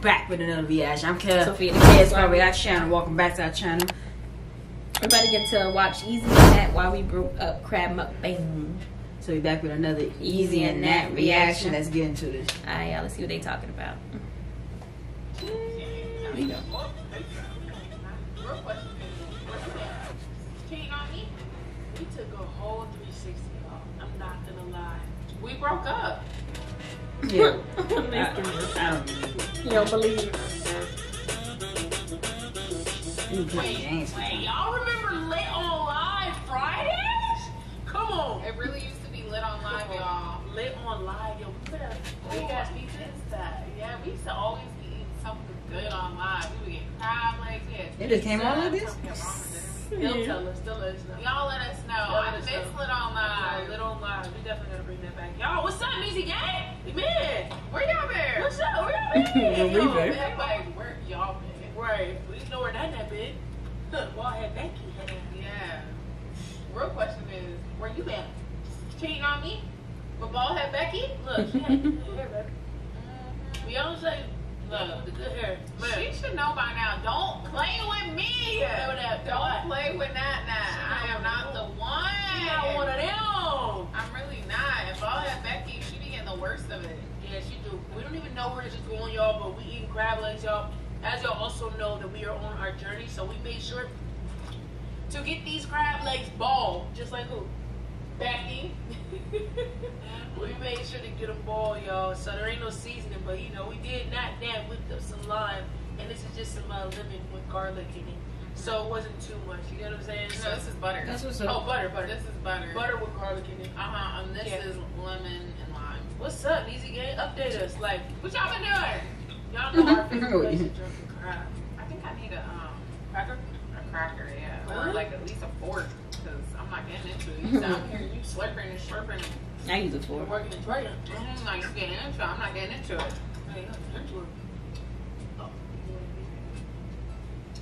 back with another reaction. I'm Kellz, Sophia, the Kellz Reaction channel. Welcome back to our channel. Everybody get to watch EZEE and Nat while we broke up crab mukbang. So we're back with another EZEE and Nat reaction. Let's get into this. Alright, y'all, let's see what they talking about. There we go. Real question is, cheating on me? We took a whole 360 off. I'm not gonna lie. We broke up. Yeah. I don't believe it. You don't believe it. Wait, y'all remember Lit on Live Fridays? Come on. It really used to be Lit on Live, y'all. Lit on Live, yo. We put a big ass pizza in that. Yeah, we used to always be eating something good on live. We would get crab legs. It just came on like this? They'll tell us, they'll let us know. Y'all let us know. I miss Lit on Live. Lit on Live. We definitely gotta bring that back. Y'all, what's up, EZEE gang? Man, where y'all been? What's up? Where y'all been? Yo, we been. Like, where y'all been? Right. We know where that been. Well, I had Becky. Yeah. Real question is, where you been? Cheating on me? With bald head Becky? Look, she had good hair, baby. We always say, look, the good hair. She should know by now. Don't play with me. Don't play with Nat. I am not the one. You're not one of them. I'm really not. And bald head Becky, she be getting the worst of it. Yeah, she do. We don't even know where this is going, y'all, but we eating crab legs, y'all. As y'all also know that we are on our journey, so we made sure to get these crab legs bald, just like who? Becky. We made sure to get them bald, y'all. So there ain't no seasoning, but you know we did not that with some lime, and this is just some lemon with garlic in it. So it wasn't too much. You know what I'm saying? No, this is butter. That's what's up. Oh, butter. This is butter. Butter with garlic in it. And this is lemon and lime. What's up, EZEE gang? Update us. Like, what y'all been doing? Y'all know our favorite place to drink crab. I think I need a cracker. A cracker, yeah. Or like at least a fork, because I'm not getting into it. You down here, you slurping and slurping. I use a fork. Working and trading. Like you're getting into it. I'm not getting into it. Hey, into it. Oh,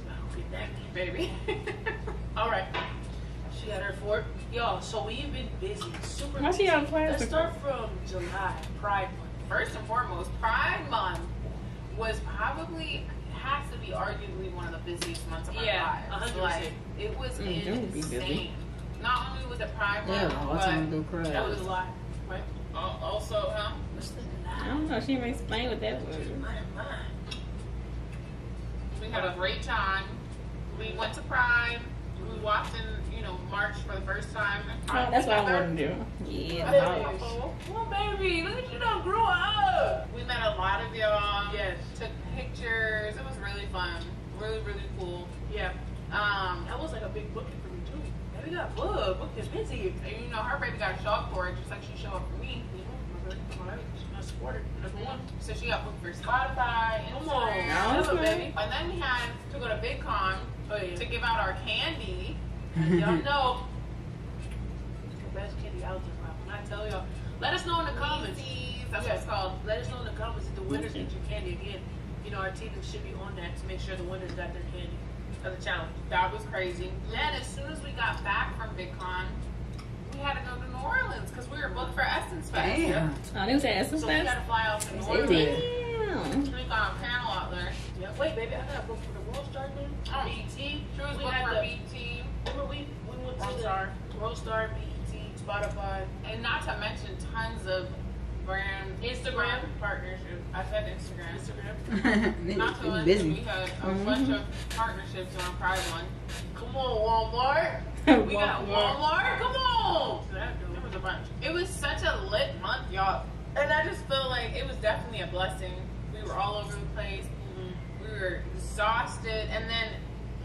I'll get that, baby. All right. She got her fork. Y'all, so we've been busy. Super Why busy. she on plastic? Let's start from July, Pride Month. First and foremost, Pride Month was probably, has to be arguably one of the busiest months of our lives. 100%. Like, it was insane. Not only was it Pride Month, but that was a lot. Right? Also, I don't know. She may explain what that was. We had a great time. We went to Pride. We walked in, March for the first time. Oh, that's what I want to do. Yeah. Well, baby, look at you done grew up. We met a lot of y'all. Yes. Took pictures. It was really fun. Really, really cool. Yeah. That was like a big booking for me too. Baby got booked. Booked is busy. And her baby got a show for it, just like she showed up for me. I support her. Number one. So she got booked for Spotify, Instagram. Come on, baby. And then we had to go to VidCon to give out our candy. Y'all know the best candy out there, bro. When I tell y'all, let us know in the comments. That's what it's called. Let us know in the comments if the winners get your candy again. Our team should be on that to make sure the winners got their candy of the challenge. That was crazy. Then as soon as we got back from VidCon, we had to go to New Orleans because we were booked for Essence Fest. Damn. Oh, they was at Essence So Fest? we got to fly out to New Orleans. We got a panel out there. Yeah. Wait, baby, I got booked for the World Star thing. BET. She was booked for BET. Remember we went to the World Star, BET, Spotify, and not to mention tons of brand Instagram partnerships. I said Instagram. Not to mention we had a bunch of partnerships on Pride Month. Come on, Walmart. We got Walmart. Come on. So there was a bunch. It was such a lit month, y'all. And I just feel like it was definitely a blessing. We were all over the place. We were exhausted, and then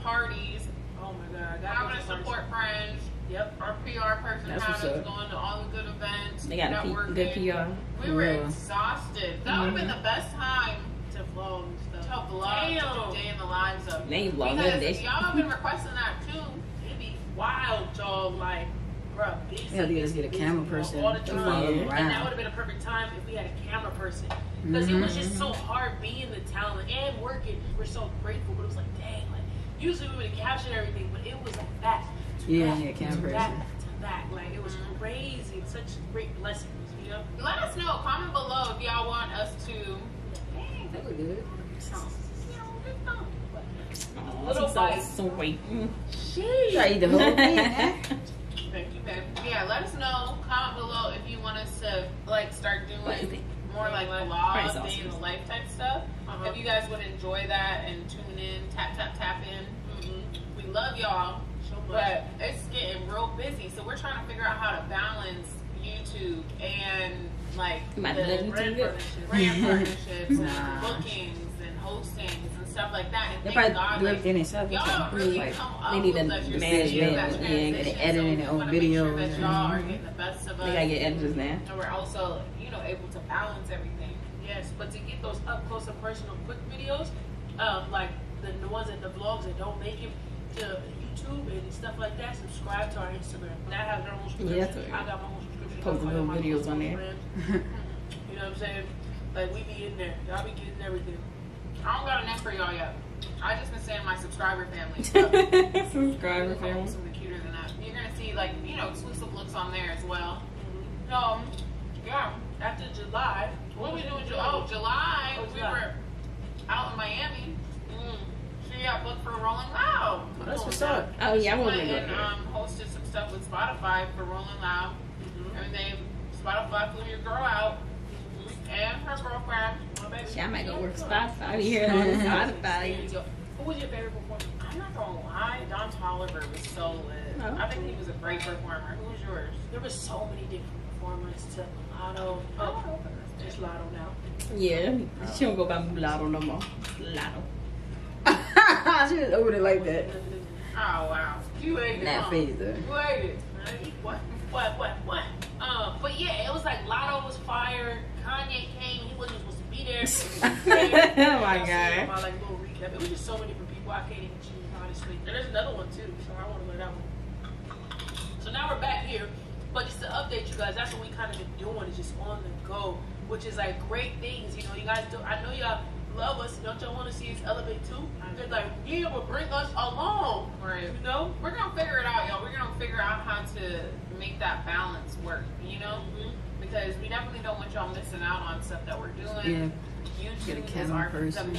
parties. Oh my God! Having to support friends. Yep. Our PR person had us going to all the good events. They got good PR. We were exhausted. That would have been the best time to vlog and stuff. To vlog, day in the lives of. They vlog because y'all have been requesting that too. It'd be wild, y'all. Like, bro, busy. Yeah, you just get a camera person. All the time. And that would have been a perfect time if we had a camera person. Because it was just so hard being the talent and working. We're so grateful, but it was like, dang, like usually we would have captured everything, but it was like that. Yeah, camera person. To that. Like it was crazy. Such great blessings, Let us know. Comment below if y'all want us to. Dang, that look good. Little bite. Sweet. Try to eat the whole thing. Thank you, babe. Yeah, let us know. Comment below if you want us to like start doing more like vlog, day in the life type stuff. If you guys would enjoy that and tune in, tap in. We love y'all, but it's getting real busy, so we're trying to figure out how to balance YouTube and like the brand partnerships and bookings and hostings and stuff like that. And They thank probably God, like, do it themselves. y'all really Like, come up they need with to that manage yourself, it. Yeah, they editing their own videos. that y'all are getting the best of us. They gotta get editors now. And we're also, able to balance everything. Yes, but to get those up close and personal quick videos, like the ones and the vlogs that don't make it to YouTube and stuff like that, subscribe to our Instagram. That has their own subscription. Yeah, I got my own subscription. Post little videos on there. You know what I'm saying? Like we be in there. Y'all be getting everything. I don't got a name for y'all yet. I just been saying my subscriber family. Subscriber family. Something cuter than that. You're gonna see exclusive looks on there as well. Yeah. After July, What we doing? July. We were out in Miami. She got booked for Rolling Loud. That's what's up. Oh yeah, I Went wasn't and good. hosted some stuff with Spotify for Rolling Loud. And then Spotify flew your girl out and her girlfriend. My baby. I might go work Spotify. I be hearing all this Spotify. Who was your favorite performer? I'm not gonna lie, Don Toliver was so lit. Oh. I think he was a great performer. Who was yours? There was so many different performers to Lotto. Just Lotto now. Yeah, she don't go by Mulatto no more. Lotto. She was over there like that. Oh wow, you ate it. That face though. You ate it. What? But yeah, it was like Lotto was fire. Kanye came. He wasn't supposed to be there. Oh my God. My like little recap. It was just so many different people. I can't even choose honestly. And there's another one too, so I want to learn that one. So now we're back here, but just to update you guys, that's what we kind of been doing. Is just on the go, which is like great things. You guys do. I know y'all love us. Don't y'all want to see us elevate too? Because like, yeah, will bring us along. Right. We're gonna figure it out, y'all. We're gonna figure out how to make that balance work. Because we definitely don't want y'all missing out on stuff that we're doing. Yeah. Get a YouTube is camera our person.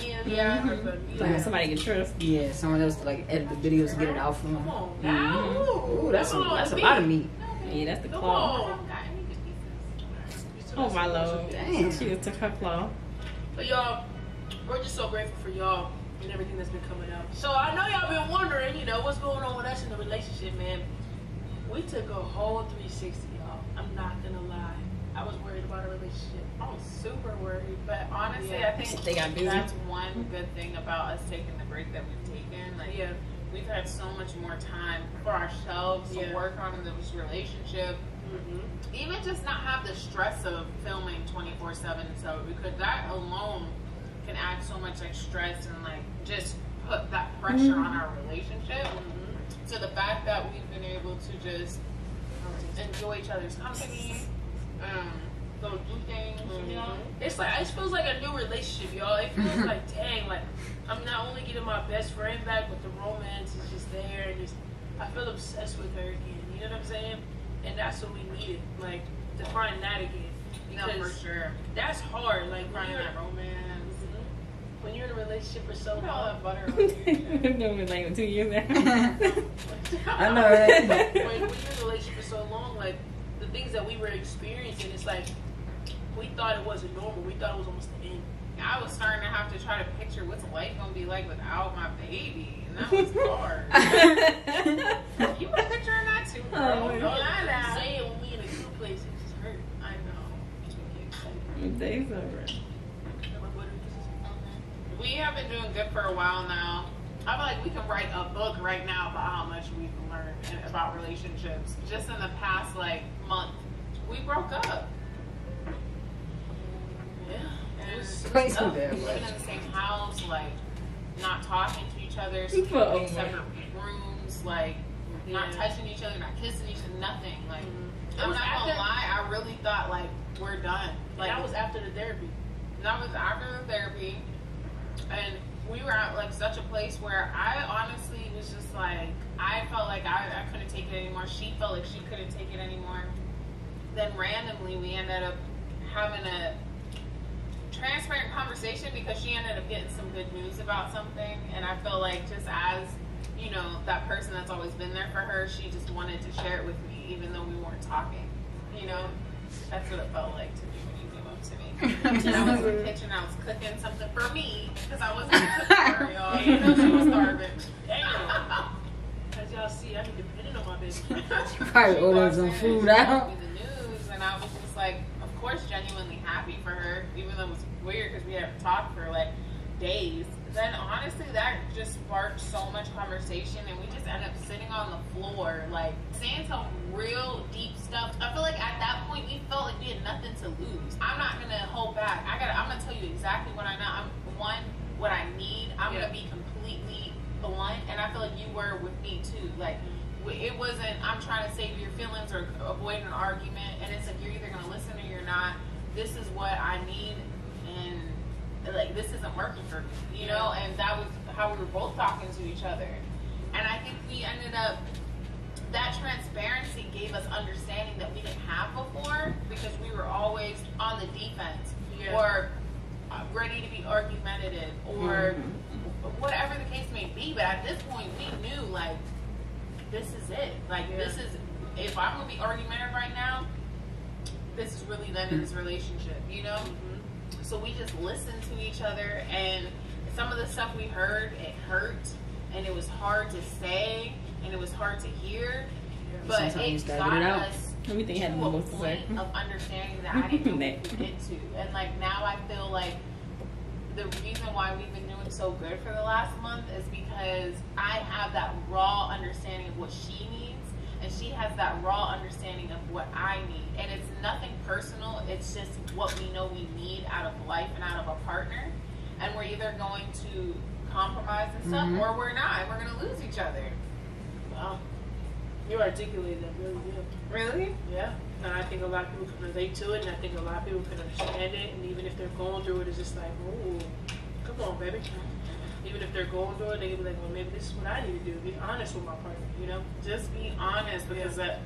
Like somebody can trust. Yeah, someone else like edit the videos and get it out for them. Come on now. Ooh, that's a lot of meat. Yeah, that's the Come claw. on. Oh my Lord. Damn. She just took her claw. But y'all, we're just so grateful for y'all and everything that's been coming out. So I know y'all been wondering, what's going on with us in the relationship, man. We took a whole 360, y'all. I'm not gonna lie. I was worried about a relationship. I was super worried, but honestly, Yeah. I think They got busy. that's one good thing about us taking the break that we've taken. Like, we've had so much more time for ourselves to work on this relationship. Even just not have the stress of filming 24/7, so because that alone can add so much like stress and like just put that pressure on our relationship. So the fact that we've been able to just enjoy each other's company, go do things, It's like, it feels like a new relationship, y'all. It feels like, dang, like I'm not only getting my best friend back, but the romance is just there, and I feel obsessed with her again. You know what I'm saying? And that's what we needed, like to find that again. for sure. That's hard. Like Finding that romance. When you're in a relationship for so All long. that butter. Been doing it like 2 years now. I know, right? When you're in a relationship for so long, like the things that we were experiencing, it's like we thought it wasn't normal. We thought it was almost the end. I was starting to have to try to picture what's life gonna be like without my baby, and that was hard. You were picturing that too, bro. Oh, Don't lie now. Say it when we in a good place, it just hurt. I know. Days over. We have been doing good for a while now. I feel like we can write a book right now about how much we've learned about relationships. Just in the past month, we broke up. Yeah. And Play some damn living much. in the same house, not talking to each other, For a sleeping in month. separate rooms, not touching each other, not kissing each other, nothing. I'm not gonna lie, I really thought we're done. That was after the therapy. That was after the therapy, and we were at such a place where I honestly was just I felt like I couldn't take it anymore. She felt like she couldn't take it anymore. Then randomly we ended up having a transparent conversation because she ended up getting some good news about something, and I feel like just as, you know, that person that's always been there for her, she just wanted to share it with me even though we weren't talking, you know? That's what it felt like to me when you came up to me. And I was in the kitchen, I was cooking something for me because I wasn't cooking for y'all. You know, she was starving. Damn. As y'all see, I be depending on my baby. You probably ordered some food out. The news, and I was just like, of course, genuinely happy for her, even though it was weird because we haven't talked for like days. Then honestly, that just sparked so much conversation, and we just ended up sitting on the floor, like saying some real deep stuff. I feel like at that point we felt like we had nothing to lose. I'm not gonna hold back. I'm gonna tell you exactly what I know. What I need. I'm gonna be completely blunt, and I feel like you were with me too. Like it wasn't, I'm trying to save your feelings or avoid an argument, and it's like you're either gonna listen or you're not. This is what I need, and like this isn't working for me, you know. And that was how we were both talking to each other, and I think we ended up, that transparency gave us understanding that we didn't have before because we were always on the defense or ready to be argumentative or whatever the case may be. But at this point we knew like this is it, like this is, if I'm gonna be argumentative right now, this is really the end of this relationship, you know. So we just listened to each other, and some of the stuff we heard, it hurt, and it was hard to say, and it was hard to hear, but it got us to a point of understanding that I didn't know what we get to. And like now I feel like the reason why we've been doing so good for the last month is because I have that raw understanding of what she needs, and she has that raw understanding of what I need. And it's nothing personal, it's just what we know we need out of life and out of a partner. And we're either going to compromise and stuff, or we're not, and we're going to lose each other. Wow. You articulated that really good. Really? Yeah. And I think a lot of people can relate to it, and I think a lot of people can understand it, and even if they're going through it, it's just like, oh, come on, baby. Even if they're going through it, they can be like, well, maybe this is what I need to do. Be honest with my partner, you know? Just be honest, because at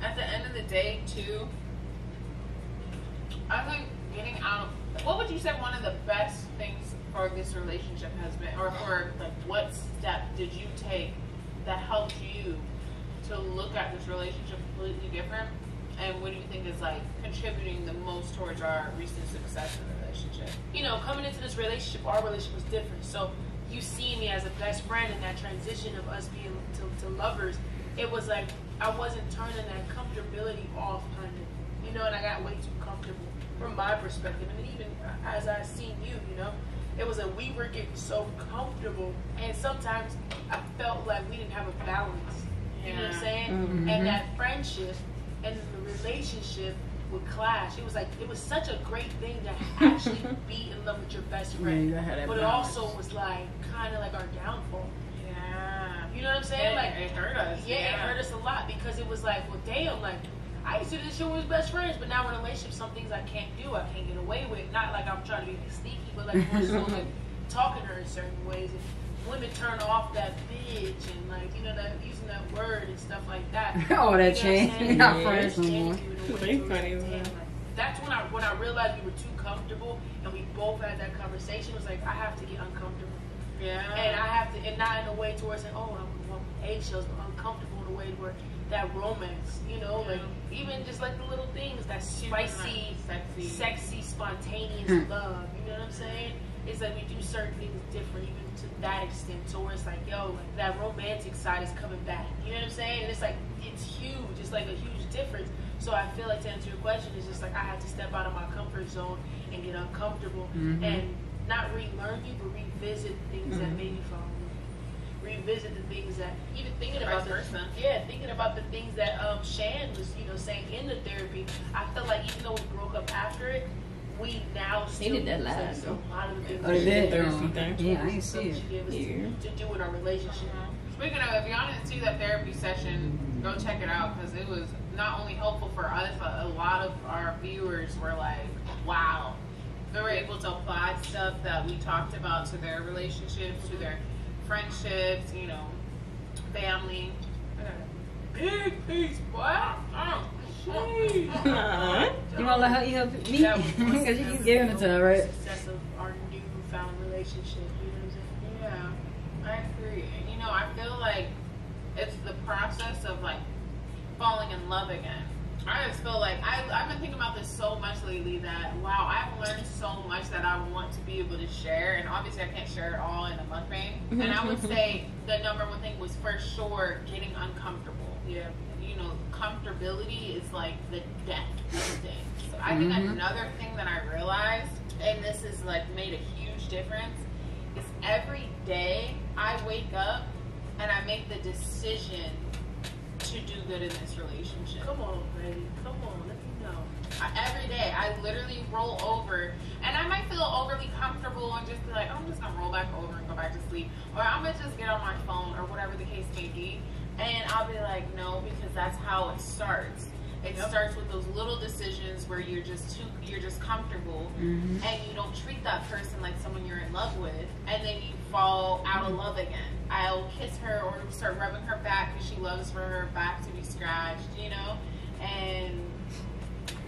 the end of the day, too, I think getting out of, what would you say one of the best things for this relationship has been, or for like what step did you take that helped you to look at this relationship completely different? And what do you think is like contributing the most towards our recent success in the relationship? You know, coming into this relationship, our relationship was different. So you see me as a best friend in that transition of us being to lovers. It was like I wasn't turning that comfortability off, kind of, you know, and I got way too comfortable from my perspective. And even as I seen you, you know, it was like we were getting so comfortable, and sometimes I felt like we didn't have a balance. You know what I'm saying? And that friendship and the relationship would clash. It was like, it was such a great thing to actually be in love with your best friend. But it also was like kind of like our downfall. Yeah. You know what I'm saying? Like it hurt us. Yeah, it hurt us a lot because it was like, well, damn, like I used to do this shit with best friends, but now in a relationship, some things I can't do, I can't get away with. Not like I'm trying to be sneaky, but like more so like talking to her in certain ways. And women turn off that bitch and like, you know, that using that word and stuff like that. Oh, that changed. We're not friends no more. That's when I realized we were too comfortable, and we both had that conversation. It was like, I have to get uncomfortable. Yeah. And I have to, and not in a way towards saying, oh, I'm eggshells, but uncomfortable in a way where that romance, you know, like even just like the little things, that spicy, sexy, spontaneous love. You know what I'm saying? It's like we do certain things different, even to that extent. So where it's like, yo, like that romantic side is coming back. You know what I'm saying? And it's like, it's huge. It's like a huge difference. So I feel like, to answer your question, it's just like I had to step out of my comfort zone and get uncomfortable and not relearn you, but revisit things that made me fall in love. Revisit the things that, even thinking about thinking about the things that Shan was, you know, saying in the therapy. I felt like even though we broke up after it, we now still did that last. a lot of the things Oh, they did? Yeah, I didn't see it. She gave us to do in our relationship. Speaking of, if y'all didn't see that therapy session, go check it out, because it was not only helpful for us, but a lot of our viewers were like, wow. They were able to apply stuff that we talked about to their relationships, to their friendships, you know, family. Big piece, boy. You want to let her eat her meat? Because you keep giving it to her, right? Success of our newfound relationship. You know what I'm saying? Yeah, I agree. You know, I feel like it's the process of like falling in love again. I just feel like I've been thinking about this so much lately that wow, I've learned so much that I want to be able to share, and obviously I can't share it all in a mukbang. And I would say the number one thing was for sure getting uncomfortable. Yeah. You know, comfortability is like the death of things. So I think another thing that I realized, and this has like made a huge difference, is every day I wake up and I make the decision to do good in this relationship. Come on, baby. Come on. Let me know. Every day I literally roll over, and I might feel overly comfortable and just be like, oh, I'm just gonna roll back over and go back to sleep, or I'm gonna just get on my phone or whatever the case may be. And I'll be like, no, because that's how it starts. It starts with those little decisions where you're just comfortable, and you don't treat that person like someone you're in love with, and then you fall out of love again. I'll kiss her or start rubbing her back because she loves for her back to be scratched, you know, and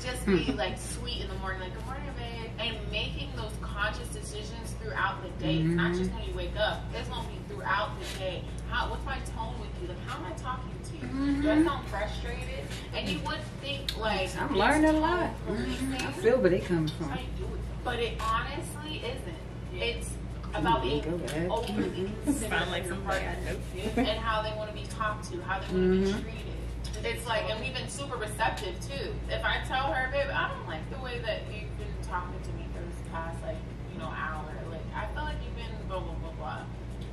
just be like sweet in the morning, like good morning, babe, and making those conscious decisions throughout the day. It's not just when you wake up; it's gonna be throughout the day. What's my tone with you? Like, how am I talking to you? Do I sound frustrated? And you would think like I'm learning a lot. I feel where they come from. How you do it, but it honestly isn't. It's about being overly considerate like of your somebody I partner know. and how they want to be talked to, how they want to be treated. It's like, and we've been super receptive too. If I tell her, babe, I don't like the way that you've been talking to me for this past, like, you know, hour. Like, I feel like you've been blah, blah, blah, blah.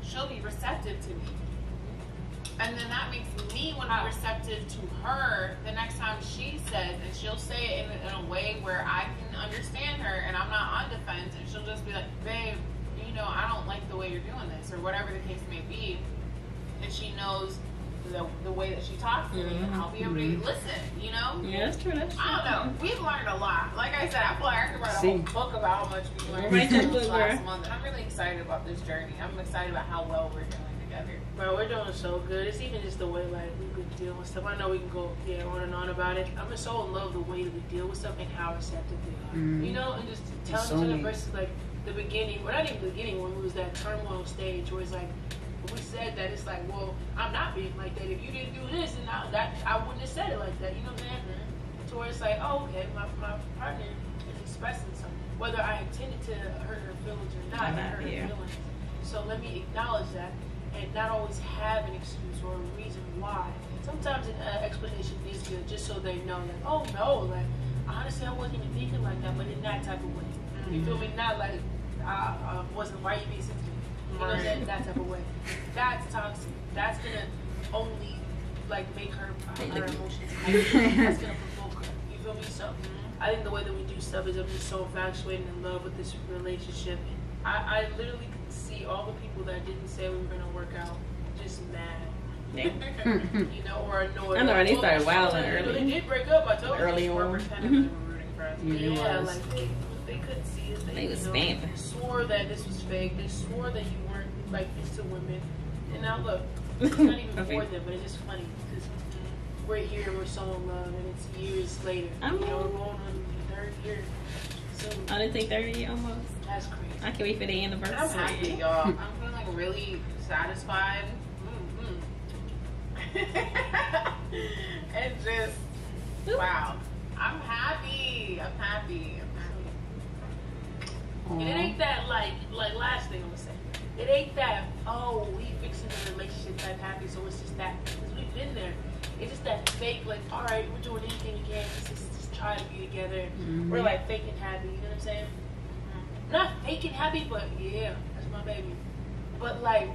She'll be receptive to me. And then that makes me want to be receptive to her the next time she says, and she'll say it in a way where I can understand her and I'm not on defense, and she'll just be like, babe, you know, I don't like the way you're doing this, or whatever the case may be. And she knows the way that she talks to me, and I'll be able to listen, you know? Yeah, that's true. That's true. I don't know. We've learned a lot. Like I said, I feel like I could write a whole book about how much we learned this last month. And I'm really excited about this journey. I'm excited about how well we're doing together. Bro, we're doing so good. It's even just the way like we could deal with stuff. I know we can go on and on about it. I'm just so in love with the way that we deal with stuff and how receptive we are. You know, and just telling each other versus like the beginning, or not even the beginning, when we was that turmoil stage where it's like, when we said that, it's like, well, I'm not being like that. If you didn't do this, and I wouldn't have said it like that. You know what I'm saying? To where it's like, oh, okay, my partner is expressing something, whether I intended to hurt her feelings or not. I hurt her feelings. So let me acknowledge that, and not always have an excuse or a reason why. Sometimes an explanation is good, just so they know that, oh no, like honestly, I wasn't even thinking like that, but in that type of way. You feel me? Not like I wasn't right, you being sensitive. You know what I'm saying? That type of way. That's toxic. That's gonna only like make her emotions higher. That's gonna provoke her. You feel me? So I think the way that we do stuff is I'm just so infatuated and in love with this relationship. I literally could see all the people that didn't say we were gonna work out just mad. You know, or annoyed. I know, and they started wilding early. They did break up. I told you. Early on. We're kind of rooting for us. Yeah, like they couldn't see it. They was spamming. Swore that this was fake. They swore that you weren't like into women. And now look, it's not even for them, but it's just funny because we're here, we're so in love, and it's years later. You know, we're going on the third year. So I didn't think 30 almost. That's crazy. I can't wait for the anniversary. I'm happy, y'all. I'm feeling really satisfied. And just, wow. I'm happy. I'm happy. And it ain't that like last thing I'm gonna say. It ain't that, oh, we fixing the relationship type happy, so it's just that, because we've been there. It's just that fake, like, all right, we're doing anything we can, just try to be together. We're like faking happy, you know what I'm saying? Not faking happy, but yeah, that's my baby. But like,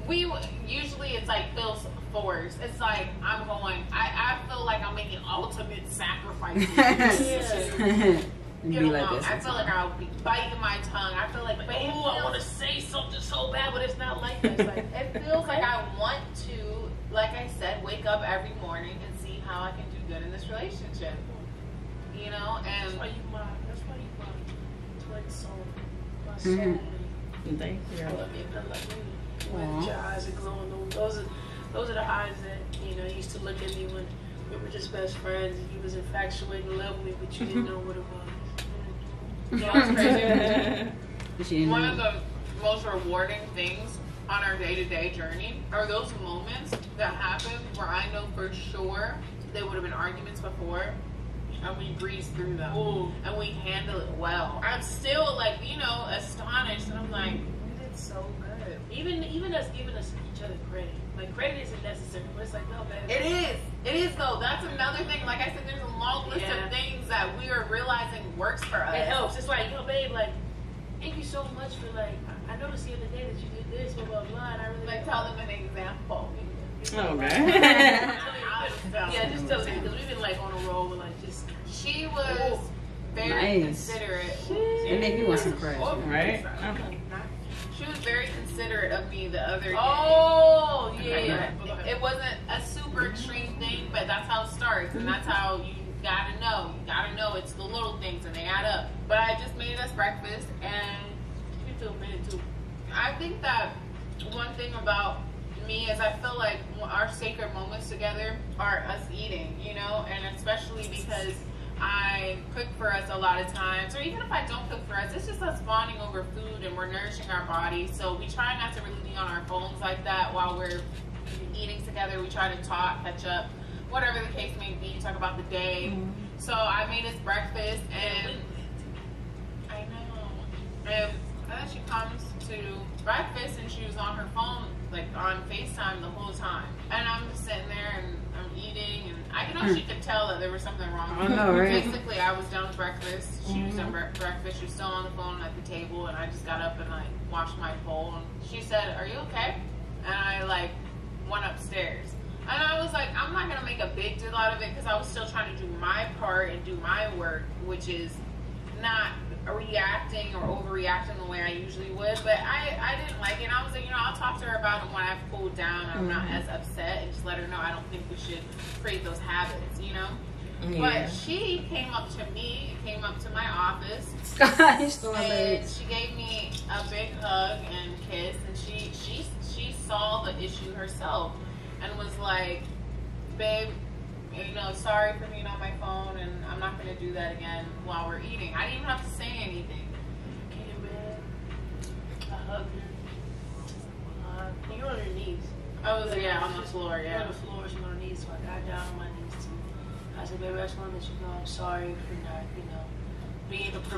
we usually it's like feels forced. It's like I'm going. I feel like I'm making ultimate sacrifices. You know, like I feel like I'll be biting my tongue. I feel like, oh, I want to say something so bad, but it's not like that. It's like, it feels like I want to, like I said, wake up every morning and see how I can do good in this relationship. You know, and that's why you my twin soul, my soul. Thank you. I love you. When your eyes are glowing, those are the eyes that, you know, used to look at me when we were just best friends. And he was infatuated and loved me, but you didn't know what it was. Yeah, it's crazy. She One didn't of know. the most rewarding things on our day-to-day journey are those moments that happen where I know for sure there would have been arguments before, and we breeze through them. Ooh. And we handle it well. I'm still like, you know, astonished, and I'm like, we did so good. Even us giving us each other credit. Like, credit isn't necessary, but it's like, no, man. It is though. That's another thing. Like I said, there's a long list Yeah. of things that we are realizing works for us. It helps. It's like, yo, babe, like, thank you so much for, like, I noticed the other day that you did this, blah, blah, blah, and I really Like, tell them an example. Okay. Yeah, just tell them, because we've been, like, on a roll with, like, just. She was very Nice. considerate. It made me want some crash, Oh, right? sorry. She was very considerate of me the other day. Oh, yeah. It wasn't a super extreme thing, but that's how it starts, and that's how you gotta know. You gotta know it's the little things, and they add up. But I just made us breakfast, and You feel minute too. I think that one thing about me is I feel like our sacred moments together are us eating, you know, and especially because I cook for us a lot of times, or even if I don't cook for us, it's just us bonding over food and we're nourishing our bodies. So we try not to really be on our phones like that while we're eating together. We try to talk, catch up, whatever the case may be, talk about the day. So I made us breakfast, and I know. And then she comes to breakfast and she was on her phone, like on FaceTime the whole time. And I'm just sitting there and I'm eating, and I know she could tell that there was something wrong. I know, right? Basically, I was done with breakfast. She was done breakfast. She was still on the phone at the table, and I just got up and like washed my bowl. And she said, "Are you okay?" And I like went upstairs. And I was like, I'm not gonna make a big deal out of it because I was still trying to do my part and do my work, which is not reacting or overreacting the way I usually would. But I didn't like it. And I was like, you know, I'll talk to her about it when I've cooled down and I'm not as upset, and just let her know I don't think we should create those habits, you know? Yeah. But she came up to me, came up to my office, Gosh, so and she gave me a big hug and kiss, and she saw the issue herself and was like, babe, you know, sorry for being on my phone, and I'm not going to do that again while we're eating. I didn't even have to say anything. Came in, I hugged her. You're on your knees. I was, yeah, on the floor, You're yeah. on the floor, she's on her knees, so I got down on my knees too. I said, baby, I just want to let you know I'm sorry for not, you know,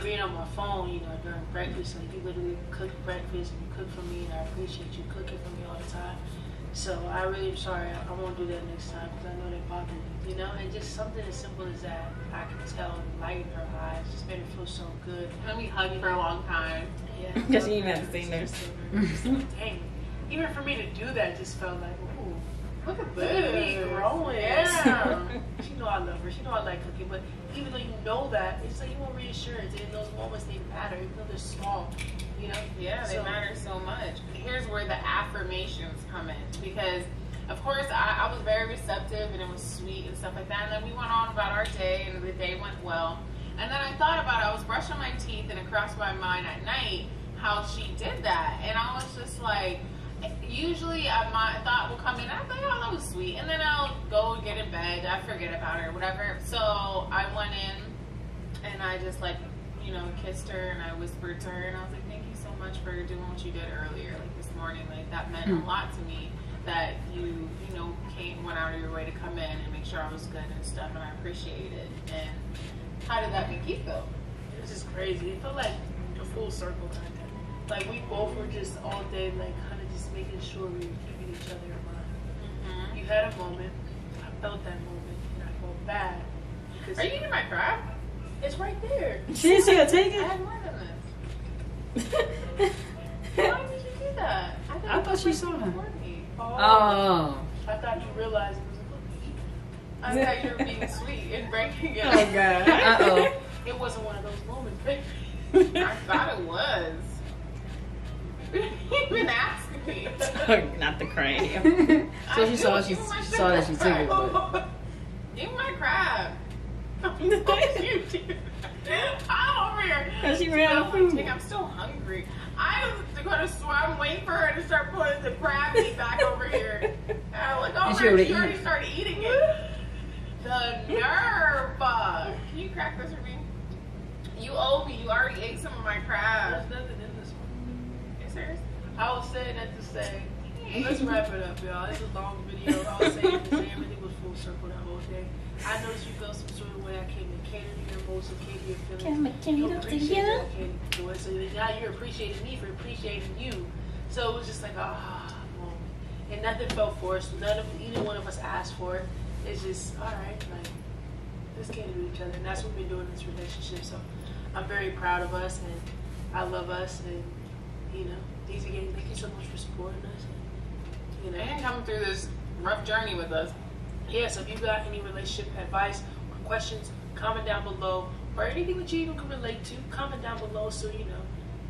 being on my phone, you know, during breakfast. Like, you literally cook breakfast and you cook for me, and I appreciate you cooking for me all the time. So I really am sorry. I won't do that next time because I know they bother me, you know? And just something as simple as that, I can tell and light in her eyes. Just made her feel so good. And we hugged for a long time. Yeah. Because you didn't have to say no. Just like, dang. Even for me to do that just felt like, ooh, Look at look at me this. growing. Yeah. She know I love her. She know I like cooking. But even though you know that, it's like you want reassurance. And in those moments, they matter, even though they're small. You know? Yeah, they matter so much. Here's where the affirmations come in, because of course I was very receptive and it was sweet and stuff like that, and then we went on about our day and the day went well. And then I thought about it. I was brushing my teeth and it crossed my mind at night how she did that, and I was just like, usually my thought will come in, I think, oh, that was sweet, and then I'll go get in bed, I forget about her or whatever. So I went in and I just like, you know, kissed her and I whispered to her and I was like, thank you so much for doing what you did earlier, like this morning. Like, that meant a lot to me that you know, went out of your way to come in and make sure I was good and stuff, and I appreciate it. And how did that make you feel? It was just crazy. It felt like a full circle kind of. Like, we both were just all day, like, kind of just making sure we were keeping each other in mind. You had a moment. I felt that moment, and I felt bad. Are you eating my crab? It's right there. She didn't see her take I it? had more than this. Why did you do that? I thought she saw that. Oh. Oh. I thought you realized it was a cookie. I thought you were being sweet and breaking it. Oh, God. Uh-oh. It wasn't one of those moments, baby. I thought it was. You didn't even ask me. Not the cranium. So she saw that she took it, but Give me my crab. You did. I'm over here. because she ran out of food. I'm still hungry. I was going to swim, wait for her to start putting the crab meat back over here. And I'm like, oh, And she man, already she already eat. started eating it. The my crab. There's nothing in this one. Is there? I was saying that to say, let's wrap it up, y'all. It's a long video. I was saying to say everything was full circle that whole day. I noticed you felt some sort of way. I came to cater to your most of Katie and feelings. Can you appreciate that Katie doing. So now you're appreciating me for appreciating you. So it was just like moment. And nothing felt forced. None of either one of us asked for it. It's just alright, like let's cater to each other. And that's what we've been doing in this relationship. So I'm very proud of us and I love us and you know, EZEE Gang, thank you so much for supporting us. And, you know, And coming through this rough journey with us. yeah, so if you got any relationship advice or questions, comment down below. Or anything that you even can relate to, comment down below so you know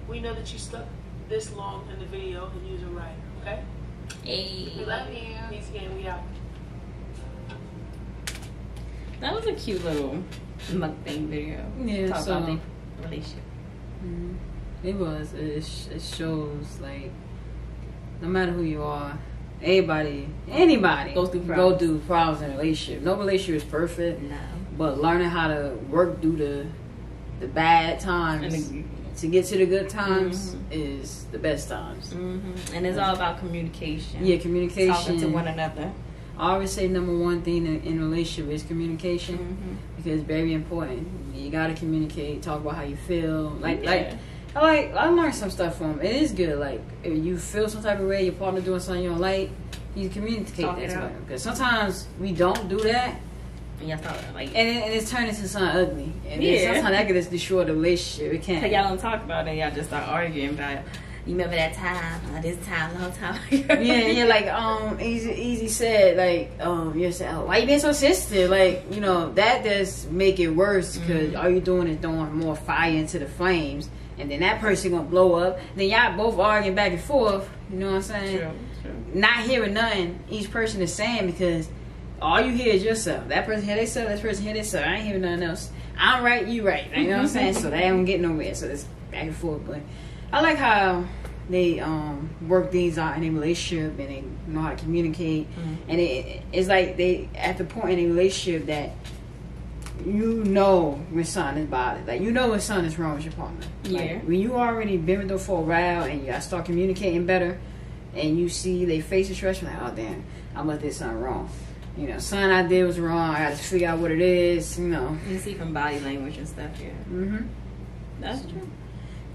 we know that you stuck this long in the video and you were right, okay? Hey. We love you. EZEE Gang, we out. That was a cute little mukbang video. Yeah, Talk so about the relationship. it was. It shows like no matter who you are, anybody Goes through go problems. through problems in a relationship. No relationship is perfect, No. but learning how to work through the bad times to get to the good times is the best times. And it's all about communication. Yeah, communication. Talking to one another. I always say number one thing in a relationship is communication because it's very important. You gotta communicate, talk about how you feel. I learned some stuff from it. It is good. Like if you feel some type of way, your partner doing something you don't like, you communicate Talk that it to out. them. Because sometimes we don't do that, And y'all thought like, and it's turned into something ugly. And then Yeah. sometimes that could just destroy the relationship. It cause can. y'all don't talk about it, y'all just start arguing about it. You remember that time, this time, long time ago. Yeah, like EZEE said, like you said, why you being so sensitive? Like that does make it worse because all you're doing is throwing more fire into the flames, and then that person gonna blow up. Then y'all both arguing back and forth. You know what I'm saying? True. Not hearing nothing each person is saying because all you hear is yourself. That person hear themselves, that person hear themselves. I ain't hearing nothing else. I'm right, you right. You know what I'm saying? So they don't get nowhere. So it's back and forth, but. I like how they work things out in a relationship and they know how to communicate. And it's like they at the point in a relationship that you know when something is bothered. Like when something is wrong with your partner. Yeah. Like, when you already been with them for a while and you start communicating better and you see they face expression like, oh damn, I must did something wrong. Something I did was wrong. I got to figure out what it is. You see from body language and stuff, yeah. That's true.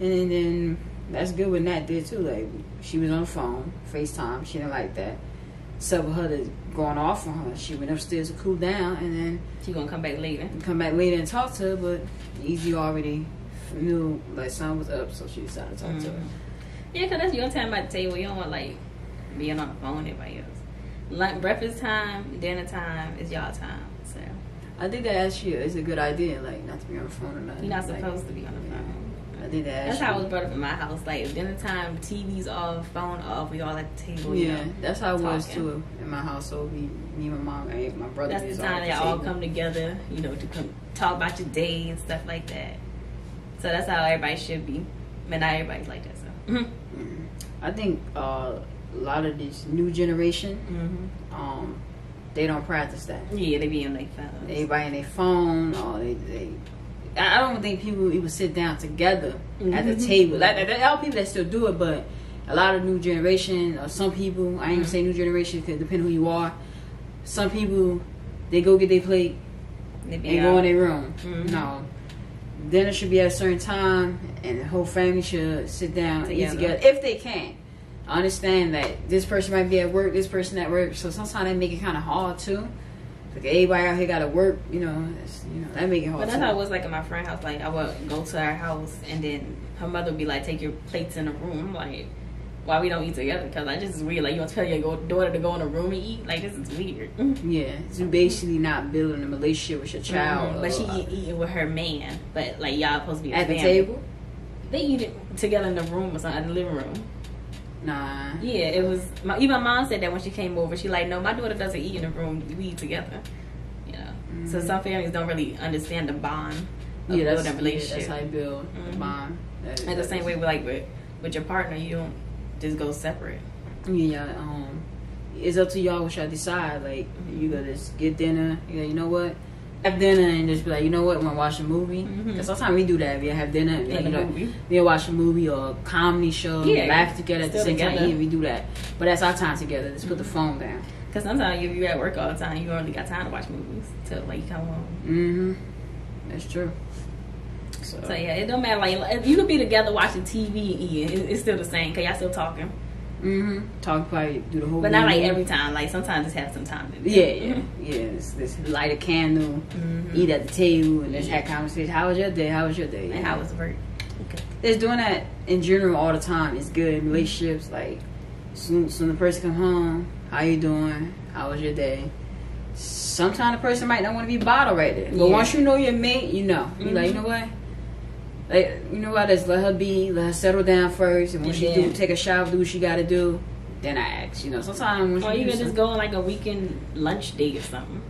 And then that's good what Nat did too. Like she was on the phone, FaceTime. She didn't like that. So with her going off on her, she went upstairs to cool down, and then She gonna come back later. and talk to her. But EZEE already knew like something was up, so she decided to talk to her. Yeah, cause that's your time at the table. You don't want like being on the phone with everybody else. Breakfast time, dinner time is y'all time. So I think that actually is a good idea, like not to be on the phone or nothing. you're not Like, supposed to be on the phone. I think that That's how I actually, was brought up in my house. Like dinner time, TV's off, phone off. We all at the table. yeah, that's how it was talking. too in my household. Me, my mom, and my brother. That's is the time at that y'all all table. come together. To come talk about your day and stuff like that. So that's how everybody should be. But not everybody's like that. So. I think a lot of this new generation, they don't practice that. Yeah, they be on their phones. Everybody in their phone, or they. I don't think people even sit down together at the table. There are people that still do it, but a lot of new generation, or some people, I ain't gonna say new generation because depending who you are. Some people, they go get their plate They be and go out. in their room. No. Dinner should be at a certain time, and the whole family should sit down and eat Together. together if they can. I understand that this person might be at work, this person at work, so sometimes that make it kind of hard too. Like everybody out here got to work, that make it hard. But that's too. how it was like in my friend's house. Like I would go to her house, and then her mother would be like, "Take your plates in the room." I'm like, why we don't eat together? Because I just weird. Like you want to tell your daughter to go in a room and eat? Like this is weird. Yeah, so basically not building a relationship with your child. But she eating with her man. But like y'all supposed to be a at the family. table. They eat it together in the room or something, in the living room. Nah. Yeah, it was. Even my mom said that when she came over. She like, no, my daughter doesn't eat in the room. We eat together. So some families don't really understand the bond of building a relationship. that's how you build a bond. And the same way with your partner, you don't just go separate. Yeah, it's up to y'all what y'all decide. Like you gotta just get dinner. You know what? have dinner and just be like, you know what, want to watch a movie? Because sometimes we do that. We have dinner and we'll watch a movie or a comedy show, laugh together at the same time. Yeah, we do that. But that's our time together. Just put the phone down. Because sometimes if you're at work all the time, you don't really got time to watch movies till like you come home. That's true. So yeah, it don't matter. Like you could be together watching TV and eating. It's still the same because y'all still talking. Talk probably do the whole. But not like every time. Like sometimes just have some time to do. Yeah. Let's light a candle, eat at the table, and let's have conversation. How was your day? How was your day? And how was work? Okay. Just doing that in general all the time is good in relationships. Like soon the person come home, how you doing? How was your day? Sometimes the person might not want to be bottled right there. But once you know your mate, you know. You like, you know what? Like, you know what? Just let her be. Let her settle down first. And when she do take a shower, do what she got to do, then I ask. You know, sometimes. Or you can just go on like a weekend lunch date or something.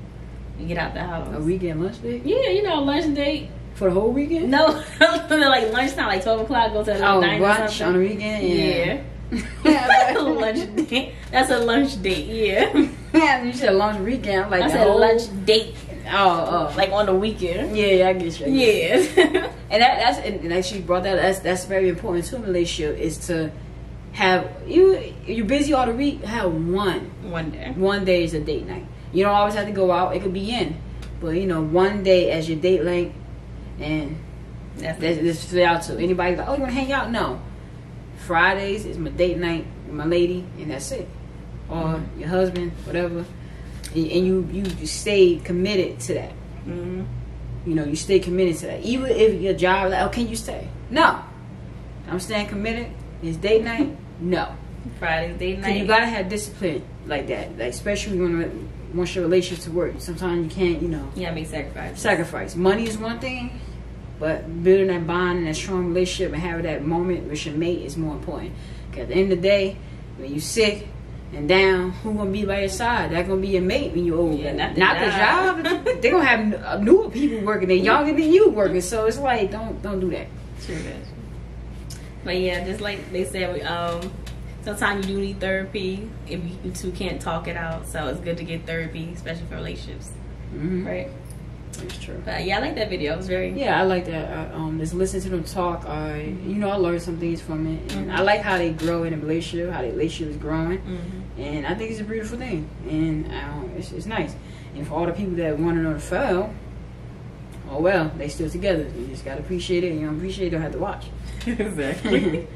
You get out the house. A weekend lunch date? Yeah, you know, a lunch date. For the whole weekend? No, like lunchtime, like 12 o'clock, go to the diner or something. On the weekend? Yeah. Lunch date. That's a lunch date, yeah. You said lunch weekend. I'm like, I said lunch date. Oh. Like on the weekend. Yeah, I get you. Yeah. And like she brought that, that's very important too in a relationship, is to have, you're busy all the week, have one day. One day is a date night. You don't always have to go out. It could be in. But, one day as your date night, and that's fit out to anybody like, oh, you want to hang out? No. Fridays is my date night with my lady, and that's it. Or your husband, whatever. And you stay committed to that. You stay committed to that. Even if your job, like, oh, can you stay? No. I'm staying committed. It's date night? No. Friday's date night. You gotta have discipline like that. Like, especially once your relationship to work. Sometimes you can't, You gotta make sacrifices. Sacrifice. Money is one thing, but building that bond and that strong relationship and having that moment with your mate is more important. Because at the end of the day, when you sick and down, who gonna be by your side? That gonna be your mate when you old. Not the job. They gonna have newer people working. They're younger than you working. So it's like, don't do that. True that. But yeah, just like they said, sometimes you do need therapy if you two can't talk it out. So it's good to get therapy, especially for relationships. Right. That's true. But yeah, I like that video. It was very... Yeah, I like that. Just listen to them talk. I learned some things from it. And I like how they grow in a relationship, how their relationship is growing. And I think it's a beautiful thing. And it's nice. And for all the people that want to know the file, oh well, they still together. You just got to appreciate it. And you don't appreciate it, you don't have to watch. Exactly.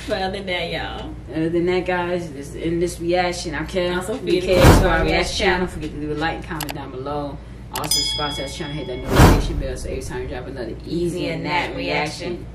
But other than that, y'all. Other than that, guys, in this reaction, I'm Kellz. Sophia. To our reaction channel. Don't forget to leave a like and comment down below. Also, subscribe to this channel, hit that notification bell so every time you drop another EZEE and Nat reaction,